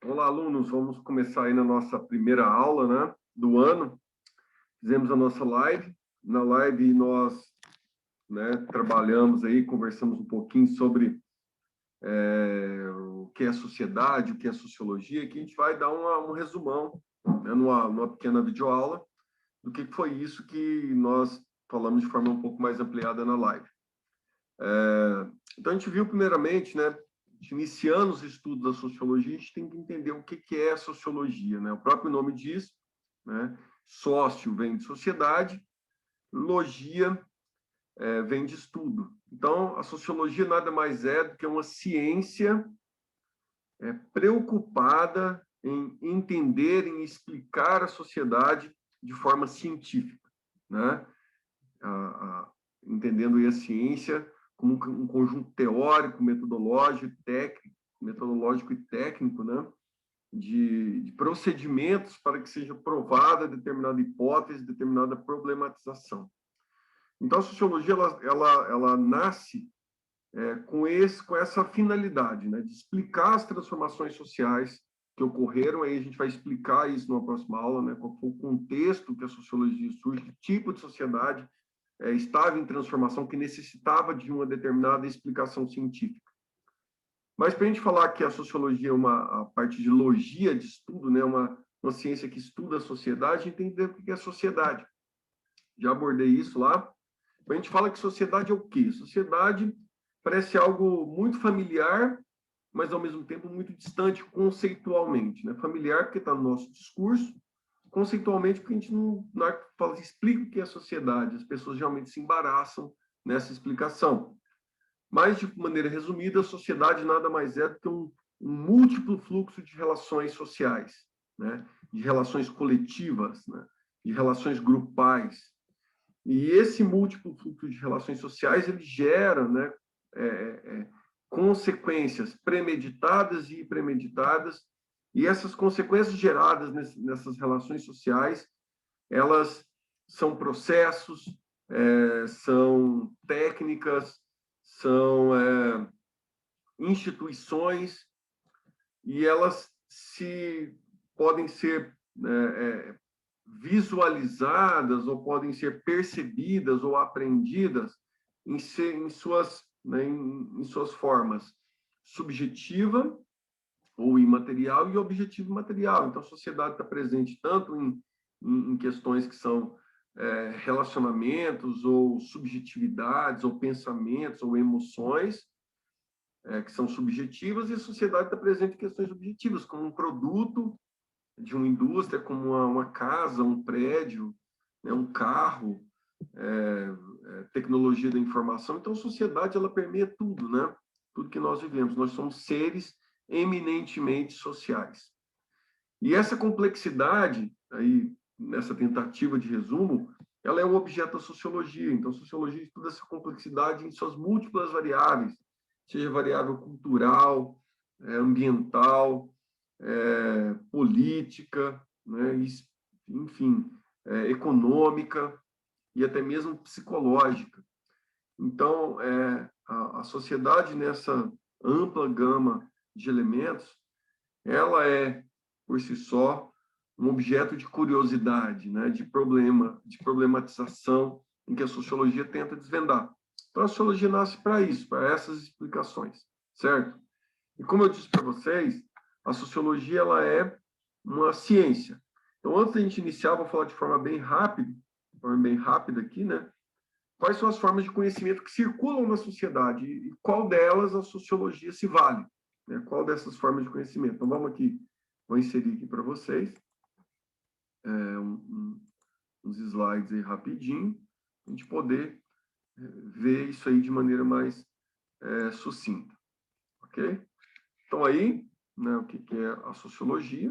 Olá, alunos. Vamos começar aí na nossa primeira aula, né, do ano. Fizemos a nossa live. Na live nós, né, trabalhamos aí, conversamos um pouquinho sobre o que é sociedade, o que é sociologia, que a gente vai dar um resumão, né, numa pequena videoaula do que foi isso que nós falamos de forma um pouco mais ampliada na live. Então, a gente viu primeiramente, né, iniciando os estudos da sociologia, a gente tem que entender o que é a sociologia, né? O próprio nome diz, né? Sócio vem de sociedade, logia vem de estudo. Então, a sociologia nada mais é do que uma ciência preocupada em entender, em explicar a sociedade de forma científica, né? Entendendo aí a ciência como um conjunto teórico, metodológico e técnico, né, de procedimentos para que seja provada determinada hipótese, determinada problematização. Então, a sociologia ela nasce com essa finalidade, né, de explicar as transformações sociais que ocorreram. Aí a gente vai explicar isso numa próxima aula, né, qual foi o contexto que a sociologia surge, que tipo de sociedade estava em transformação, que necessitava de uma determinada explicação científica. Mas para a gente falar que a sociologia é a parte de logia, de estudo, né, uma ciência que estuda a sociedade, a gente tem que entender o que é a sociedade. Já abordei isso lá. A gente fala que sociedade é o quê? Sociedade parece algo muito familiar, mas ao mesmo tempo muito distante conceitualmente, né? Familiar porque está no nosso discurso, conceitualmente porque a gente não fala, explica o que é a sociedade, as pessoas geralmente se embaraçam nessa explicação. Mas, de maneira resumida, a sociedade nada mais é do que um múltiplo fluxo de relações sociais, né? De relações coletivas, né? De relações grupais. E esse múltiplo fluxo de relações sociais ele gera, né, consequências premeditadas e premeditadas, e essas consequências geradas nessas relações sociais, elas são processos, são técnicas, são instituições, e elas podem ser visualizadas ou podem ser percebidas ou aprendidas em suas, né, em suas formas subjetiva ou imaterial e objetivo material. Então, a sociedade está presente tanto em questões que são relacionamentos ou subjetividades ou pensamentos ou emoções que são subjetivas, e a sociedade está presente em questões objetivas, como um produto de uma indústria, como uma casa, um prédio, né, um carro, tecnologia da informação. Então, a sociedade ela permeia tudo, né? Tudo que nós vivemos. Nós somos seres eminentemente sociais. E essa complexidade, aí, nessa tentativa de resumo, ela é o objeto da sociologia. Então, a sociologia estuda essa complexidade em suas múltiplas variáveis, seja variável cultural, ambiental, política, né, enfim, econômica e até mesmo psicológica. Então, a sociedade, nessa ampla gama de elementos, ela é, por si só, um objeto de curiosidade, né, de problematização, em que a sociologia tenta desvendar. Então, a sociologia nasce para isso, para essas explicações, certo? E como eu disse para vocês, a sociologia ela é uma ciência. Então, antes da gente iniciar, vou falar de forma bem rápida aqui, né? Quais são as formas de conhecimento que circulam na sociedade e qual delas a sociologia se vale, né? Qual dessas formas de conhecimento? Então, vou inserir aqui para vocês uns slides aí rapidinho, a gente poder ver isso aí de maneira mais sucinta, ok? Então, aí, né, o que é a sociologia?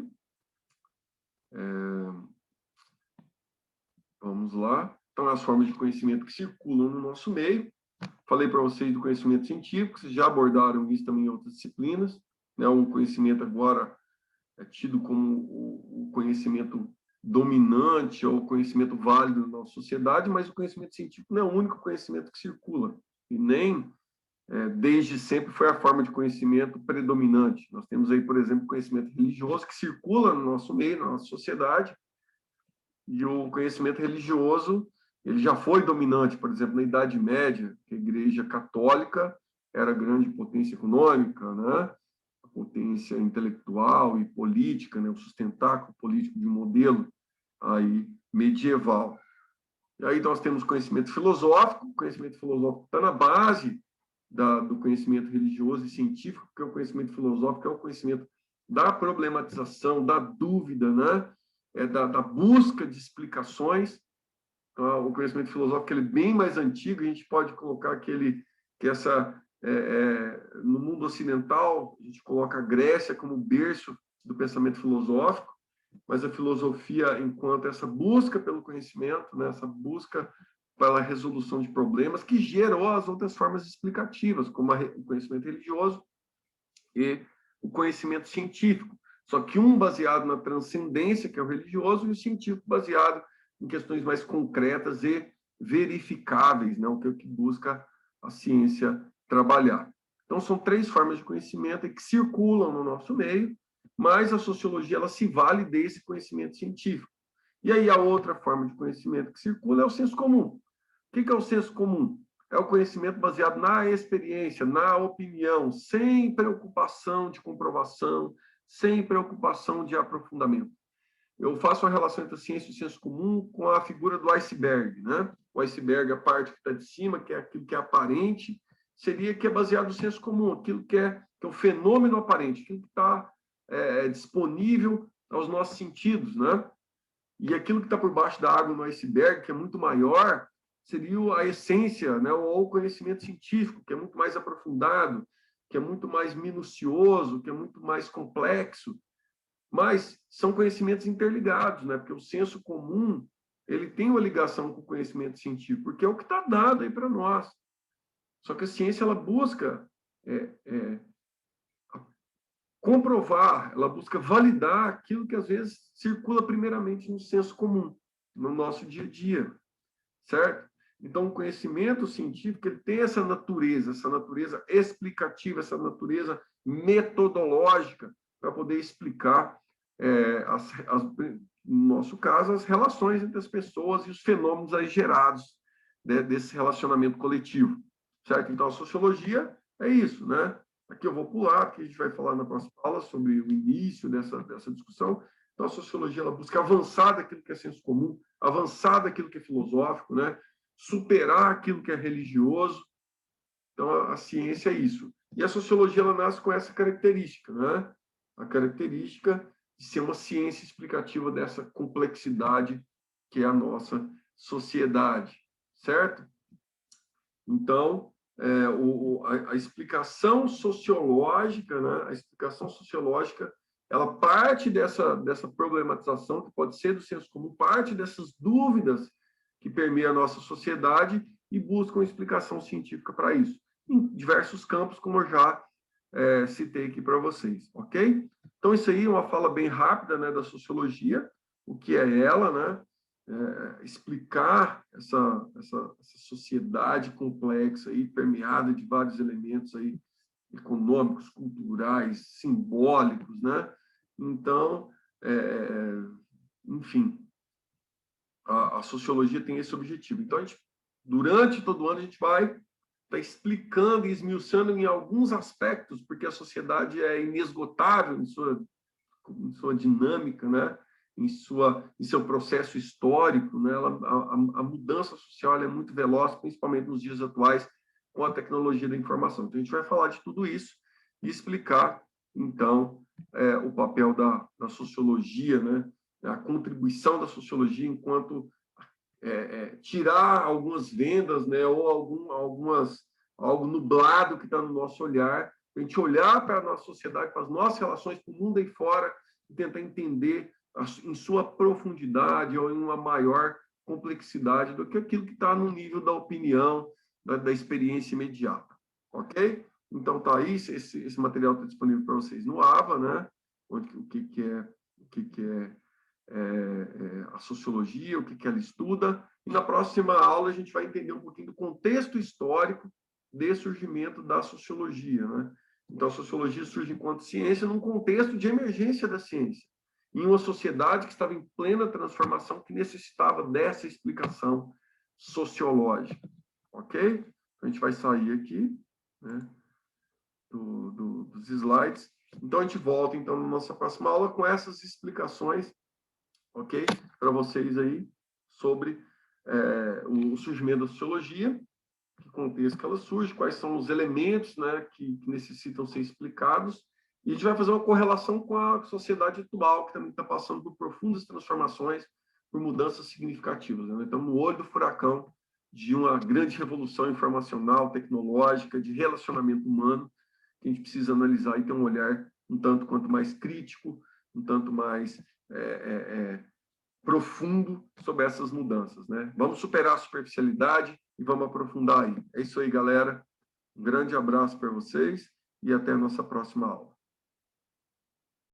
Vamos lá. Então, as formas de conhecimento que circulam no nosso meio. Falei para vocês do conhecimento científico, vocês já abordaram isso também em outras disciplinas, né? Um conhecimento agora é tido como o conhecimento dominante ou conhecimento válido na nossa sociedade, mas o conhecimento científico não é o único conhecimento que circula, e nem desde sempre foi a forma de conhecimento predominante. Nós temos aí, por exemplo, conhecimento religioso que circula no nosso meio, na nossa sociedade, e o conhecimento religioso ele já foi dominante, por exemplo, na Idade Média, que a Igreja Católica era a grande potência econômica, né? A potência intelectual e política, né? O sustentáculo político de um modelo aí medieval. E aí nós temos conhecimento filosófico, o conhecimento filosófico está na base do conhecimento religioso e científico, porque o conhecimento filosófico é o conhecimento da problematização, da dúvida, né? Da busca de explicações. Então, o conhecimento filosófico ele é bem mais antigo, a gente pode colocar no mundo ocidental, a gente coloca a Grécia como berço do pensamento filosófico, mas a filosofia, enquanto essa busca pelo conhecimento, né, essa busca pela resolução de problemas, que gerou as outras formas explicativas, como o conhecimento religioso e o conhecimento científico. Só que um baseado na transcendência, que é o religioso, e o científico baseado em questões mais concretas e verificáveis, né, o que busca a ciência trabalhar. Então, são 3 formas de conhecimento que circulam no nosso meio, mas a sociologia ela se vale desse conhecimento científico. E aí a outra forma de conhecimento que circula é o senso comum. O que é o senso comum? É o conhecimento baseado na experiência, na opinião, sem preocupação de comprovação, sem preocupação de aprofundamento. Eu faço a relação entre a ciência e o senso comum com a figura do iceberg, né? O iceberg, a parte que está de cima, que é aquilo que é aparente, seria que é baseado no senso comum, aquilo que é o fenômeno aparente, aquilo que está disponível aos nossos sentidos, né? E aquilo que está por baixo da água no iceberg, que é muito maior, seria a essência, né? Ou o conhecimento científico, que é muito mais aprofundado, que é muito mais minucioso, que é muito mais complexo. Mas são conhecimentos interligados, né? Porque o senso comum ele tem uma ligação com o conhecimento científico, porque é o que está dado aí para nós. Só que a ciência ela busca comprovar, ela busca validar aquilo que às vezes circula primeiramente no senso comum, no nosso dia a dia, certo? Então, o conhecimento científico ele tem essa natureza explicativa, essa natureza metodológica para poder explicar, no nosso caso, as relações entre as pessoas e os fenômenos aí gerados, né, desse relacionamento coletivo, certo? Então, a sociologia é isso, né? Aqui eu vou pular, porque a gente vai falar na próxima aula sobre o início dessa discussão. Então, a sociologia ela busca avançar daquilo que é senso comum, avançar daquilo que é filosófico, né? Superar aquilo que é religioso. Então, a ciência é isso. E a sociologia ela nasce com essa característica, né? A característica de ser uma ciência explicativa dessa complexidade que é a nossa sociedade, certo? Então, a explicação sociológica, né? A explicação sociológica, ela parte dessa problematização, que pode ser do senso comum, parte dessas dúvidas que permeiam a nossa sociedade e busca uma explicação científica para isso, em diversos campos, como eu já citei aqui para vocês, ok? Então, isso aí é uma fala bem rápida, né, da sociologia, o que é ela, né? Explicar essa sociedade complexa aí, permeada de vários elementos aí econômicos, culturais, simbólicos, né? Então, enfim, a sociologia tem esse objetivo. Então, durante todo o ano, a gente vai estar explicando e esmiuçando em alguns aspectos, porque a sociedade é inesgotável em sua dinâmica, né? em seu processo histórico, né? A mudança social é muito veloz, principalmente nos dias atuais, com a tecnologia da informação. Então, a gente vai falar de tudo isso e explicar, então, o papel da sociologia, né? A contribuição da sociologia enquanto tirar algumas vendas, né? Ou algo nublado que está no nosso olhar, a gente olhar para a nossa sociedade, para as nossas relações com o mundo aí fora e tentar entender em sua profundidade ou em uma maior complexidade do que aquilo que está no nível da opinião, da experiência imediata, ok? Então tá aí, esse material está disponível para vocês no AVA, né? O que é a sociologia, o que ela estuda, e na próxima aula a gente vai entender um pouquinho do contexto histórico de surgimento da sociologia, né? Então, a sociologia surge enquanto ciência num contexto de emergência da ciência, em uma sociedade que estava em plena transformação, que necessitava dessa explicação sociológica, ok? A gente vai sair aqui, né, dos slides. Então, a gente volta, então, na nossa próxima aula com essas explicações, ok? Para vocês aí, sobre o surgimento da sociologia, que contexto que ela surge, quais são os elementos, né, que necessitam ser explicados, e a gente vai fazer uma correlação com a sociedade atual, que também está passando por profundas transformações, por mudanças significativas, né? Então, no olho do furacão de uma grande revolução informacional, tecnológica, de relacionamento humano, que a gente precisa analisar e ter um olhar um tanto quanto mais crítico, um tanto mais profundo sobre essas mudanças, né? Vamos superar a superficialidade e vamos aprofundar aí. É isso aí, galera. Um grande abraço para vocês e até a nossa próxima aula.